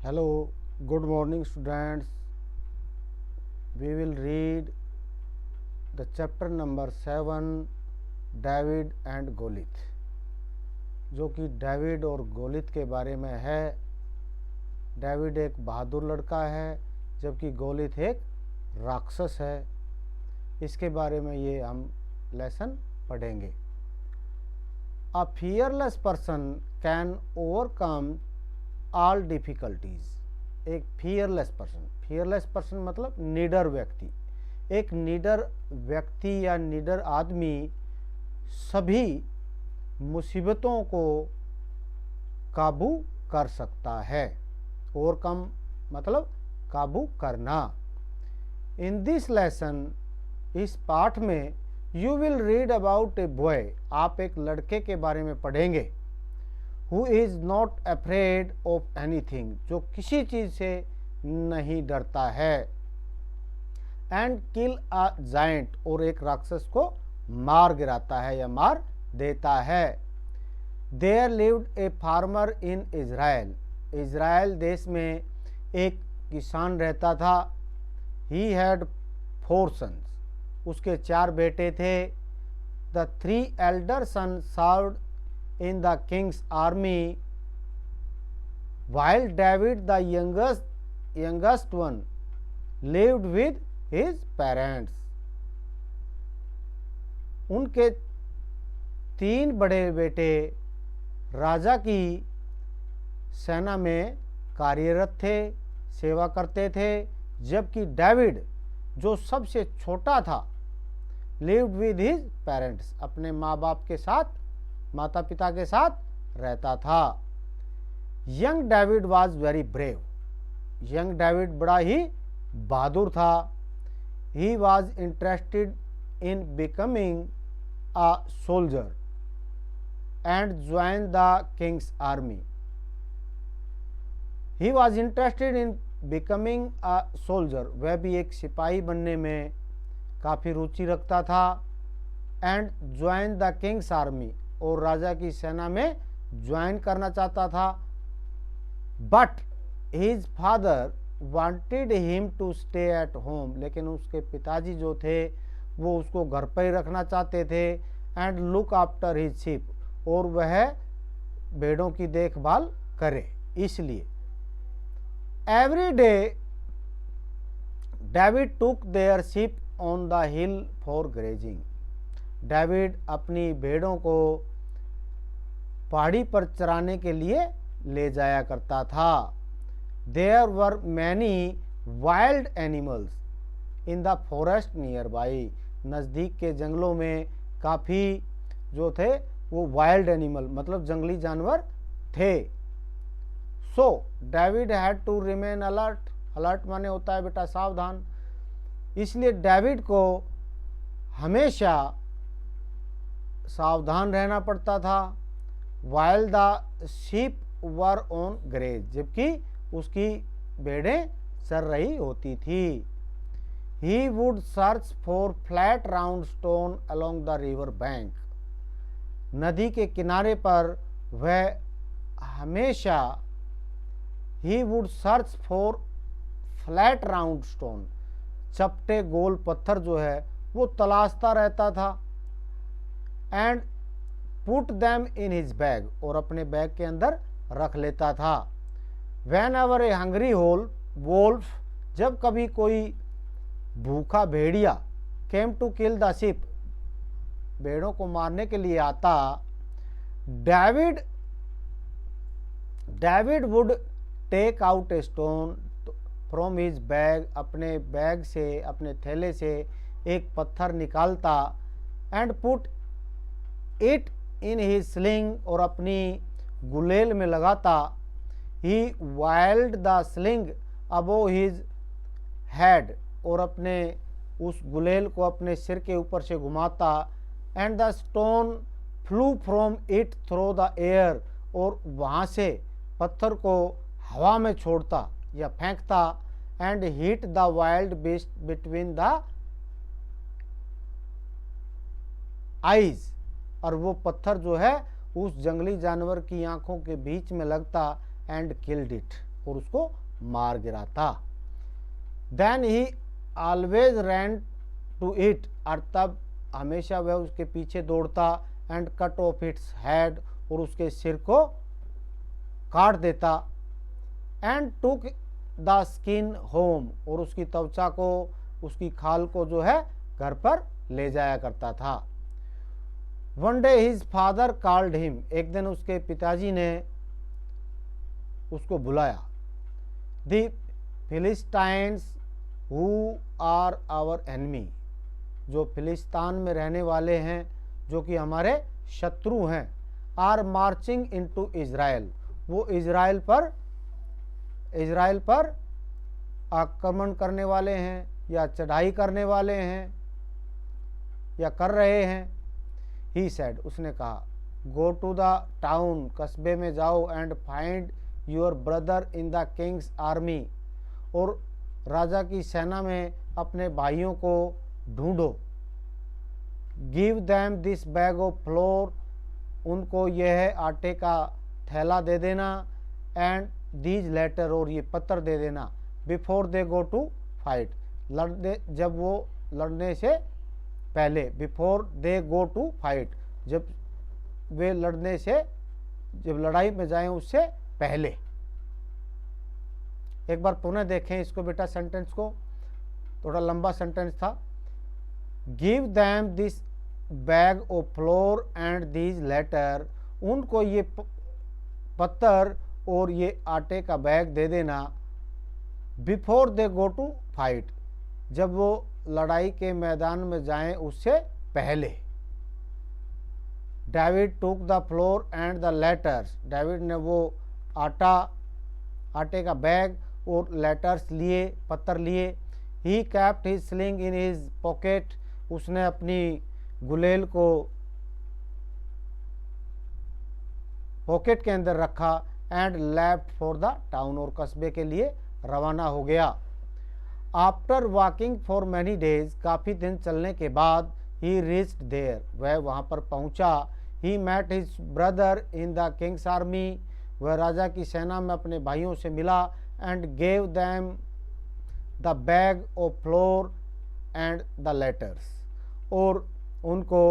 Hello, good morning students. We will read the chapter number 7 David and Goliath, जो कि David और गोलित के बारे में है। डेविड एक बहादुर लड़का है जबकि गोलित एक राक्षस है। इसके बारे में ये हम लेसन पढ़ेंगे। अ fearless person can overcome all difficulties. एक फियरलेस पर्सन मतलब निडर व्यक्ति। एक निडर व्यक्ति या निडर आदमी सभी मुसीबतों को काबू कर सकता है। ओवरकम मतलब काबू करना। इन दिस लेसन, इस पाठ में you will read about a boy, आप एक लड़के के बारे में पढ़ेंगे। Who is not afraid of anything, जो किसी चीज़ से नहीं डरता है। एंड किल अ जायंट, और एक राक्षस को मार गिराता है या मार देता है। There lived a farmer in Israel, Israel देश में एक किसान रहता था। ही हैड 4 sons, उसके 4 बेटे थे। The 3 elder sons served in the king's army, while David the youngest one lived with his parents. उनके 3 बड़े बेटे राजा की सेना में कार्यरत थे, सेवा करते थे, जबकि डेविड जो सबसे छोटा था लिव्ड विद हिज पेरेंट्स, अपने माँ बाप के साथ, माता पिता के साथ रहता था। Young David was very brave, young David बड़ा ही बहादुर था। He was interested in becoming a soldier and join the king's army. He was interested in becoming a soldier, वह भी एक सिपाही बनने में काफ़ी रुचि रखता था। And join the king's army, और राजा की सेना में ज्वाइन करना चाहता था। But his father wanted him to stay at home, लेकिन उसके पिताजी जो थे वो उसको घर पर ही रखना चाहते थे। And look after his sheep, और वह भेड़ों की देखभाल करे। इसलिए every day David took there sheep on the hill for grazing, David अपनी भेड़ों को पहाड़ी पर चराने के लिए ले जाया करता था। There were many wild animals in the forest nearby, नज़दीक के जंगलों में काफ़ी जो थे वो वाइल्ड एनिमल मतलब जंगली जानवर थे। So David had to remain alert, alert माने होता है बेटा सावधान। इसलिए डेविड को हमेशा सावधान रहना पड़ता था। While the sheep were on graze, जबकि उसकी भेड़ें चर रही होती थी। He would search for flat round stone along the river bank, नदी के किनारे पर वह हमेशा ही would search for flat round stone, चपटे गोल पत्थर जो है वो तलाशता रहता था। And put them in his bag, और अपने बैग के अंदर रख लेता था। Whenever a hungry wolf, जब कभी कोई भूखा भेड़िया came to kill the sheep, भेड़ों को मारने के लिए आता, David would take out a stone from his bag, अपने बैग से, अपने थैले से एक पत्थर निकालता। And put it in his sling, और अपनी गुलेल में लगाता। He wild the sling above his head, और अपने उस गुलेल को अपने सिर के ऊपर से घुमाता। And the stone flu from it through the air, और वहाँ से पत्थर को हवा में छोड़ता या फेंकता। And hit the wild beast between the eyes, और वो पत्थर जो है उस जंगली जानवर की आंखों के बीच में लगता। एंड किल्ड इट, और उसको मार गिराता। Then he always ran to it, और तब हमेशा वह उसके पीछे दौड़ता, and cut off its head, और उसके सिर को काट देता, and took the skin home, और उसकी त्वचा को, उसकी खाल को जो है घर पर ले जाया करता था। One day his father called him, एक दिन उसके पिताजी ने उसको बुलाया। The Philistines who are our enemy, जो फिलिस्तान में रहने वाले हैं, जो कि हमारे शत्रु हैं, आर मार्चिंग इनटू इज़राइल, वो इज़राइल पर आक्रमण करने वाले हैं या चढ़ाई करने वाले हैं या कर रहे हैं। ही सेड, उसने कहा, गो टू द टाउन, कस्बे में जाओ, and find your brother in the king's army, और राजा की सेना में अपने भाइयों को ढूंढो। Give them this bag of floor, उनको यह आटे का थैला दे देना, एंड दीज लेटर, और ये पत्र दे देना, before they go to fight, जब वो लड़ने से पहले, before they go to fight, जब वे लड़ने से, जब लड़ाई में जाएं उससे पहले। एक बार पुनः देखें इसको बेटा, सेंटेंस को, थोड़ा लंबा सेंटेंस था। Give them this bag of flour and these letter, उनको ये पत्थर और ये आटे का बैग दे देना, before they go to fight, जब वो लड़ाई के मैदान में जाएं उससे पहले। David took the flour and the letters, David ने वो आटे का बैग और लेटर्स लिए, पत्थर लिए। He kept his sling in his pocket, उसने अपनी गुलेल को पॉकेट के अंदर रखा, and left for the town, और कस्बे के लिए रवाना हो गया। After walking for many days, काफ़ी दिन चलने के बाद, ही रीच्ड देयर, वह वहाँ पर पहुँचा। He met his brother in the king's army, वह राजा की सेना में अपने भाइयों से मिला, and gave them the bag of flour and the letters, और उनको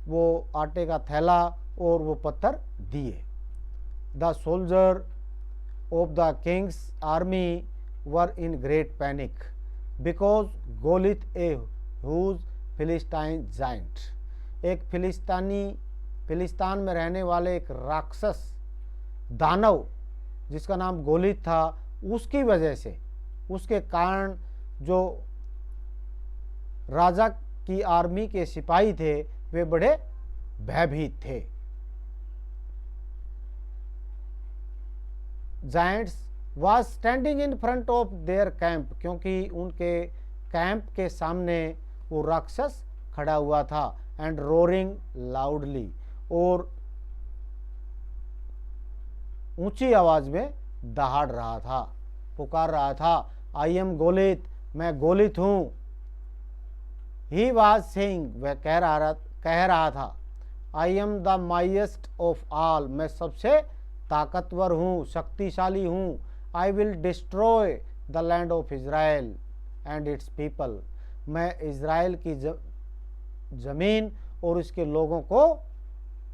वो आटे का थैला और वो पत्थर दिए। The soldier of the king's army were in great panic because Goliath a huge Philistine giant, एक फिलिस्तान में रहने वाले एक राक्षस दानव जिसका नाम गोलित था, उसकी वजह से, उसके कारण जो राजा की आर्मी के सिपाही थे वे बड़े भयभीत थे। Giants was standing in front of their camp, क्योंकि उनके कैंप के सामने वो राक्षस खड़ा हुआ था, एंड रोरिंग लाउडली, और ऊंची आवाज में दहाड़ रहा था, पुकार रहा था, आई एम गोलित, मैं गोलित हूं। ही वाज सेइंग, वह कह रहा था, I am the mightiest of all, मैं सबसे ताकतवर हूँ, शक्तिशाली हूँ। I will destroy the land of Israel and its people, मैं इज़राइल की ज़मीन और इसके लोगों को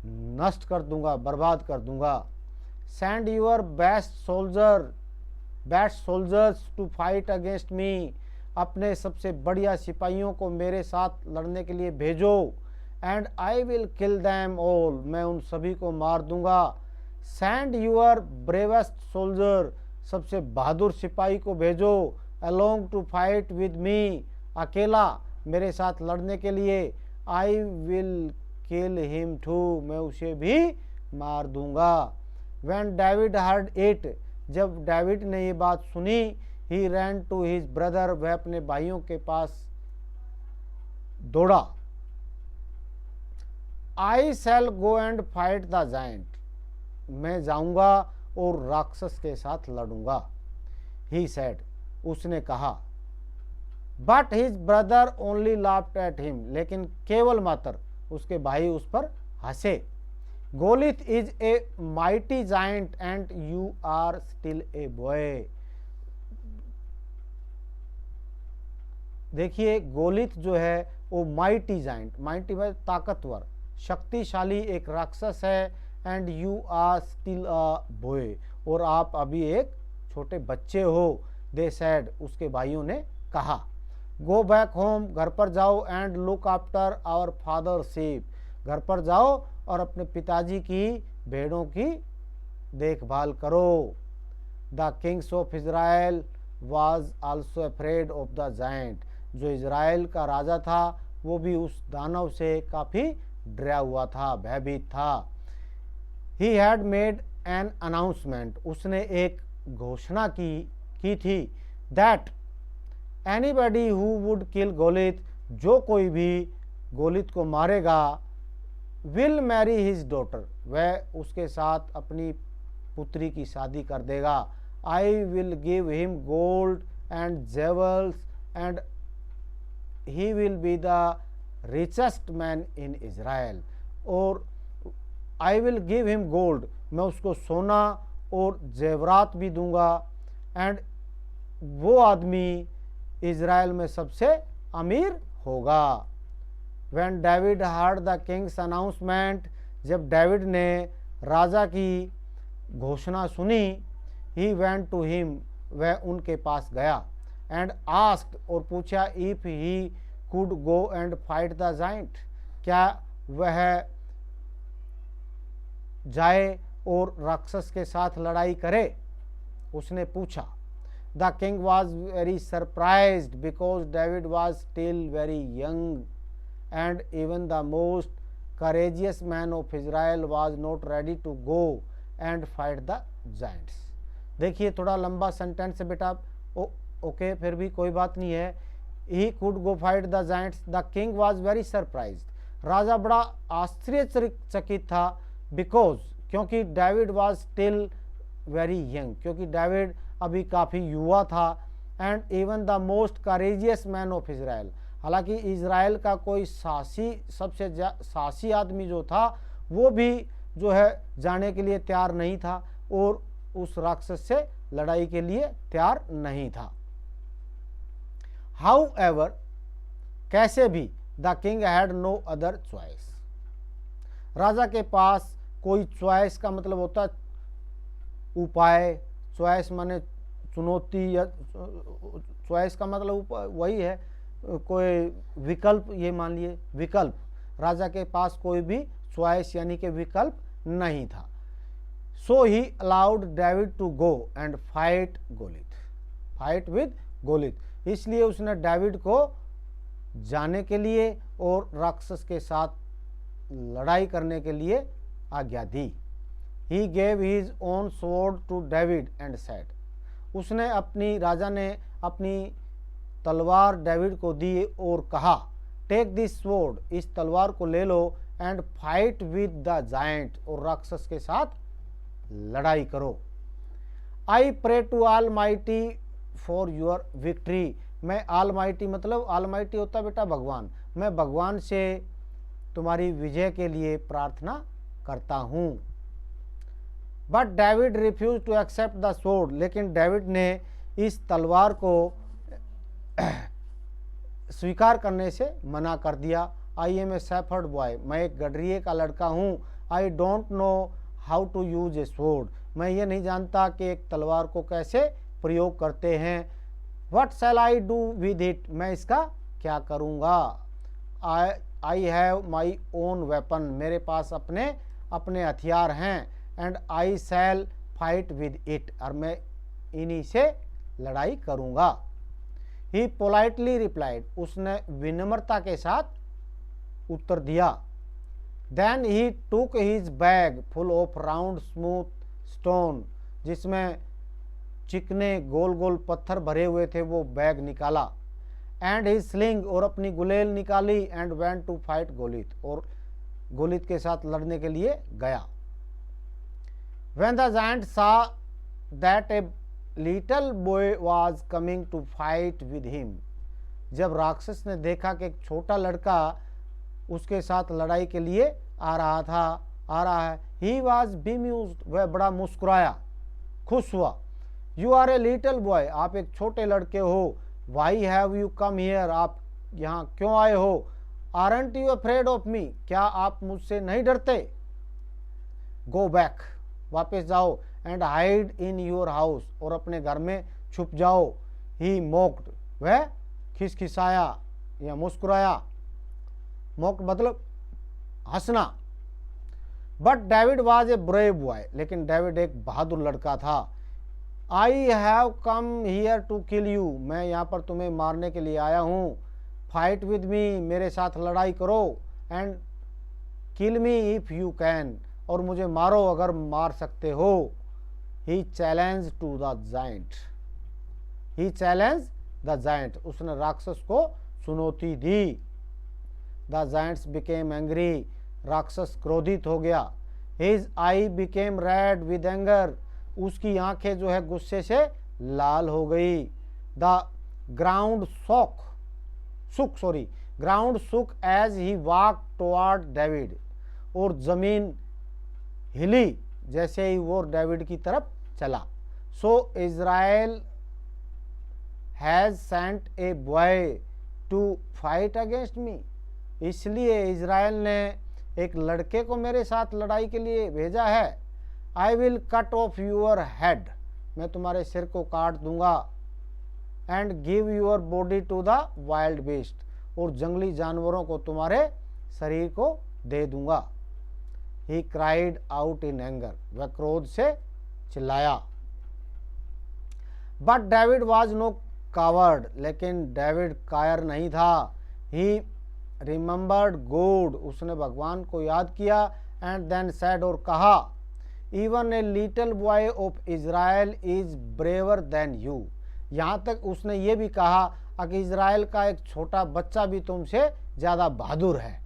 नष्ट कर दूंगा, बर्बाद कर दूंगा। Send your best soldiers to fight against me, अपने सबसे बढ़िया सिपाहियों को मेरे साथ लड़ने के लिए भेजो। And I will kill them all, मैं उन सभी को मार दूंगा। सेंड योर ब्रेवेस्ट सोल्जर, सबसे बहादुर सिपाही को भेजो। Along to fight with me, अकेला मेरे साथ लड़ने के लिए। I will kill him too, मैं उसे भी मार दूंगा। व्हेन डेविड हर्ड इट, जब डेविड ने ये बात सुनी, he ran to his brother, वह अपने भाइयों के पास दौड़ा। I shall go and fight the giant, मैं जाऊंगा और राक्षस के साथ लड़ूंगा। ही सेड, उसने कहा। But his brother only laughed at him, लेकिन केवल मात्र उसके भाई उस पर हंसे। Goliath is a mighty giant and you are still a boy. देखिए गोलिथ जो है वो माइटी जाइंट, माइटी में ताकतवर शक्तिशाली एक राक्षस है, and you are still a boy, और आप अभी एक छोटे बच्चे हो। दे सेड, उसके भाइयों ने कहा। गो बैक होम, घर पर जाओ, and look after our father sheep, घर पर जाओ और अपने पिताजी की भेड़ों की देखभाल करो। The Kings of Israel was also afraid of the giant, जो इज़राइल का राजा था वो भी उस दानव से काफ़ी डरा हुआ था, भयभीत था। He had made an announcement, उसने एक घोषणा की थी, that anybody who would kill Goliath, जो कोई भी गोलिथ को मारेगा, विल मैरी हिज डॉटर, वह उसके साथ अपनी पुत्री की शादी कर देगा। I will give him gold and jewels and he will be the richest man in Israel, और I will give him gold, मैं उसको सोना और जेवरात भी दूंगा, एंड वो आदमी इज़राइल में सबसे अमीर होगा। When David heard the Kings announcement, जब डेविड ने राजा की घोषणा सुनी, ही वेंट टू हिम, वह उनके पास गया, एंड आस्क्ड, और पूछा, if he could go and fight the giant, क्या वह जाए और राक्षस के साथ लड़ाई करे, उसने पूछा। The king was very surprised because David was still very young, and even the most courageous man of Israel was not ready to go and fight the giants। देखिए थोड़ा लंबा सेंटेंस है बेटा, ओके फिर भी कोई बात नहीं है। He could go fight the giants, the king was very surprised, राजा बड़ा आश्चर्यचकित था, बिकॉज, क्योंकि David was still very young, क्योंकि डेविड अभी काफ़ी युवा था, and even the most courageous man of Israel, हालांकि इज़राइल का कोई सबसे साहसी आदमी जो था वो भी जो है जाने के लिए तैयार नहीं था और उस राक्षस से लड़ाई के लिए तैयार नहीं था। हाउ एवर, कैसे भी, the king had no other choice, राजा के पास कोई चॉइस का मतलब होता है उपाय, चॉइस माने चुनौती, या चॉइस का मतलब वही है कोई विकल्प, ये मान लिए विकल्प, राजा के पास कोई भी चॉइस यानी कि विकल्प नहीं था। So he allowed David to go and fight Goliath, fight with Goliath, इसलिए उसने डेविड को जाने के लिए और राक्षस के साथ लड़ाई करने के लिए आज्ञा दी। He gave his own sword to David and said, उसने अपनी, राजा ने अपनी तलवार डेविड को दी और कहा, टेक दिस स्वॉर्ड, इस तलवार को ले लो, and fight with the giant, और राक्षस के साथ लड़ाई करो। I pray to almighty for your victory, मैं ऑल माइटी मतलब ऑल माइटी होता बेटा भगवान, मैं भगवान से तुम्हारी विजय के लिए प्रार्थना करता हूँ। But David refuse to accept the sword, लेकिन डेविड ने इस तलवार को स्वीकार करने से मना कर दिया। I am a shepherd boy, मैं एक गडरिये का लड़का हूँ। I don't know how to use a sword, मैं ये नहीं जानता कि एक तलवार को कैसे प्रयोग करते हैं। What shall I do with it, मैं इसका क्या करूँगा। I have my own weapon, मेरे पास अपने हथियार हैं, and I shall fight with it, और मैं इन्हीं से लड़ाई करूँगा। ही पोलाइटली रिप्लाइड, उसने विनम्रता के साथ उत्तर दिया। Then he took his bag full of round smooth stone, जिसमें चिकने गोल गोल पत्थर भरे हुए थे, वो बैग निकाला। एंड हिज स्लिंग, और अपनी गुलेल निकाली। And went to fight Goliath, और गोलिथ के साथ लड़ने के लिए गया। When the giant saw that a little boy was coming to fight with him, जब राक्षस ने देखा कि एक छोटा लड़का उसके साथ लड़ाई के लिए आ रहा था, आ रहा है। ही वॉज बीम्यूज्ड, वह बड़ा मुस्कुराया, खुश हुआ। You are a little boy, आप एक छोटे लड़के हो। Why have you come here, आप यहाँ क्यों आए हो। Aren't you afraid of me, क्या आप मुझसे नहीं डरते। गो बैक, वापस जाओ। And hide in your house, और अपने घर में छुप जाओ। ही मोक्ड, वह खिसखिसाया या मुस्कुराया। मोक्ड मतलब हंसना। But David was a brave boy, लेकिन डेविड एक बहादुर लड़का था। I have come here to kill you, मैं यहाँ पर तुम्हें मारने के लिए आया हूँ। फाइट विद मी, मेरे साथ लड़ाई करो। And kill me if you can, और मुझे मारो अगर मार सकते हो। He challenge to the giant, he challenge the giant, उसने राक्षस को चुनौती दी। द जाइंट्स बिकेम एंग्री, राक्षस क्रोधित हो गया। His eye became red with anger, उसकी आंखें जो है गुस्से से लाल हो गई। The ground shook as he walk toward David, और जमीन हिली जैसे ही वो डेविड की तरफ चला। So Israel has sent a boy to fight against me, इसलिए इज़राइल ने एक लड़के को मेरे साथ लड़ाई के लिए भेजा है। I will cut off your head, मैं तुम्हारे सिर को काट दूंगा। And give your body to the wild beast, और जंगली जानवरों को तुम्हारे शरीर को दे दूंगा। He cried out in anger, वह क्रोध से चिल्लाया। But David was no coward, लेकिन डेविड कायर नहीं था। ही रिमेंबर्ड गॉड, उसने भगवान को याद किया। एंड देन सैड, और कहा, even a little boy of Israel is braver than you, यहाँ तक उसने ये भी कहा कि इज़राइल का एक छोटा बच्चा भी तुमसे ज़्यादा बहादुर है।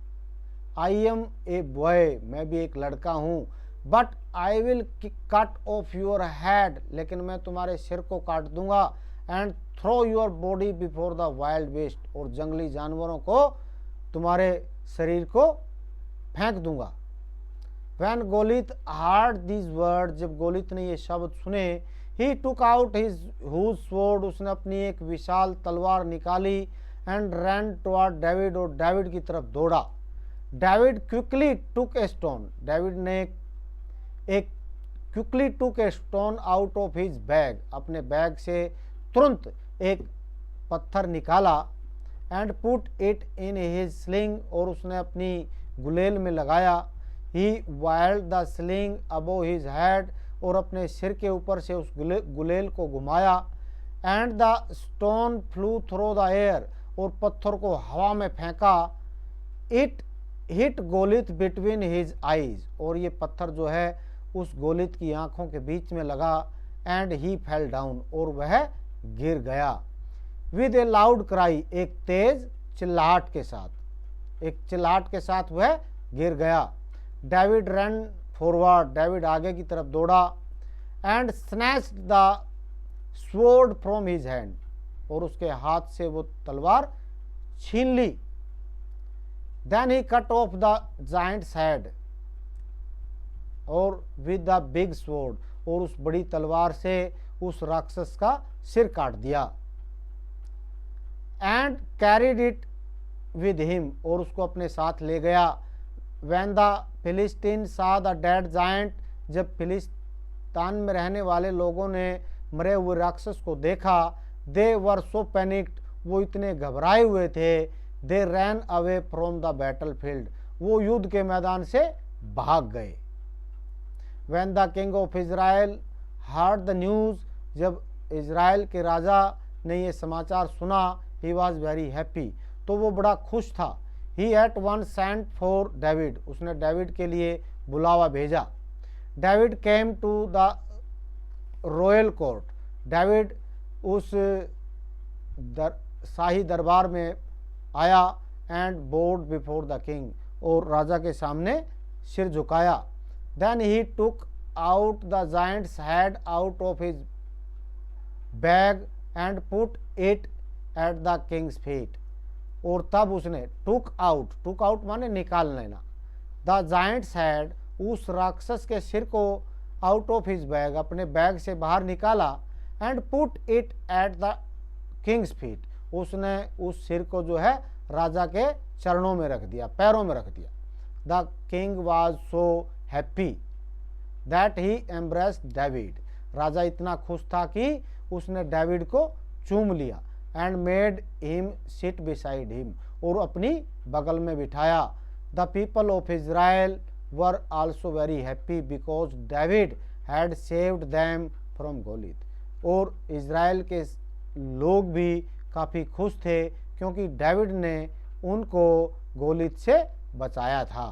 आई एम ए बॉय, मैं भी एक लड़का हूँ। But I will cut off your head, लेकिन मैं तुम्हारे सिर को काट दूंगा। And throw your body before the wild beast, और जंगली जानवरों को तुम्हारे शरीर को फेंक दूंगा। When Goliath heard this word, जब गोलित ने ये शब्द सुने, he took out his huge sword, उसने अपनी एक विशाल तलवार निकाली। एंड रैन टुवर्ड डेविड, और डेविड की तरफ दौड़ा। David quickly took a stone, David ने एक quickly took a stone out of his bag, अपने बैग से तुरंत एक पत्थर निकाला। And put it in his sling, और उसने अपनी गुलेल में लगाया। He wild the sling above his head, और अपने सिर के ऊपर से उस गुलेल को घुमाया। And the stone flew through the air, और पत्थर को हवा में फेंका। It hit Goliath between his eyes, और ये पत्थर जो है उस गोलित की आंखों के बीच में लगा। एंड ही फेल डाउन, और वह गिर गया। विद ए लाउड क्राई, एक तेज चिल्लाहट के साथ, एक चिल्लाहट के साथ वह गिर गया। डेविड रन फॉरवर्ड, डेविड आगे की तरफ दौड़ा। And snatched the sword from his hand, और उसके हाथ से वो तलवार छीन ली। Then he cut off the giant's head, और विद द बिग स्वॉर्ड, और उस बड़ी तलवार से उस राक्षस का सिर काट दिया। And carried it with him, और उसको अपने साथ ले गया। व्हेन द फिलिस्तीन सा द डेड जायंट, जब फिलिस्तान में रहने वाले लोगों ने मरे हुए राक्षस को देखा, दे वर सो पैनिक्ड, वो इतने घबराए हुए थे। They ran away from the battle field, वो युद्ध के मैदान से भाग गए। When the king of Israel heard the news, जब इज़राइल के राजा ने ये समाचार सुना, ही वॉज वेरी हैप्पी, तो वो बड़ा खुश था। He at once sent for David, उसने डेविड के लिए बुलावा भेजा। David came to the royal court, David उस शाही दरबार में आया। And bowed before the king, और राजा के सामने सिर झुकाया। Then he took out the giant's head out of his bag and put it at the king's feet, और तब उसने टुक आउट माने निकाल लेना, द जायंट्स हेड, उस राक्षस के सिर को आउट ऑफ हिज बैग, अपने बैग से बाहर निकाला, and put it at the king's feet, उसने उस सिर को जो है राजा के चरणों में रख दिया, पैरों में रख दिया। The king was so happy that he embraced David, राजा इतना खुश था कि उसने डेविड को चूम लिया, and made him sit beside him, और अपनी बगल में बिठाया। The people of Israel were also very happy because David had saved them from Goliath, और इज़राइल के लोग भी काफ़ी खुश थे क्योंकि डेविड ने उनको गोलियत से बचाया था।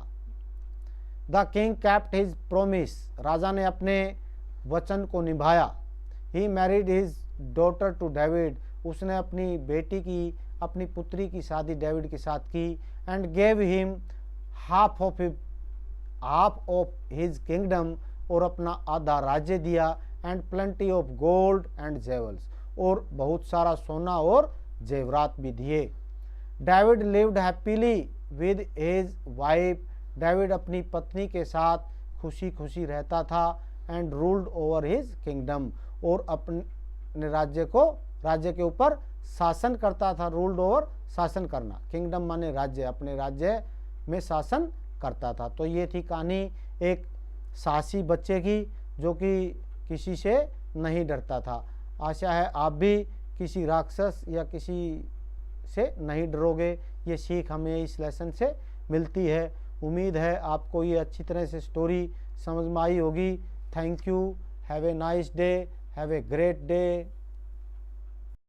The king kept his promise, राजा ने अपने वचन को निभाया। He married his daughter to David, उसने अपनी बेटी की, अपनी पुत्री की शादी डेविड के साथ की। And gave him half of his kingdom, और अपना आधा राज्य दिया। And plenty of gold and jewels, और बहुत सारा सोना और जेवरात भी दिए। David lived happily with his wife, David अपनी पत्नी के साथ खुशी खुशी रहता था। And ruled over his kingdom, और अपने राज्य के ऊपर शासन करता था। रूल्ड ओवर शासन करना, किंगडम माने राज्य, अपने राज्य में शासन करता था। तो ये थी कहानी एक साहसी बच्चे की जो कि किसी से नहीं डरता था। आशा है आप भी किसी राक्षस या किसी से नहीं डरोगे। ये सीख हमें इस लेसन से मिलती है। उम्मीद है आपको ये अच्छी तरह से स्टोरी समझ में आई होगी। Thank you, have a nice day, have a great day.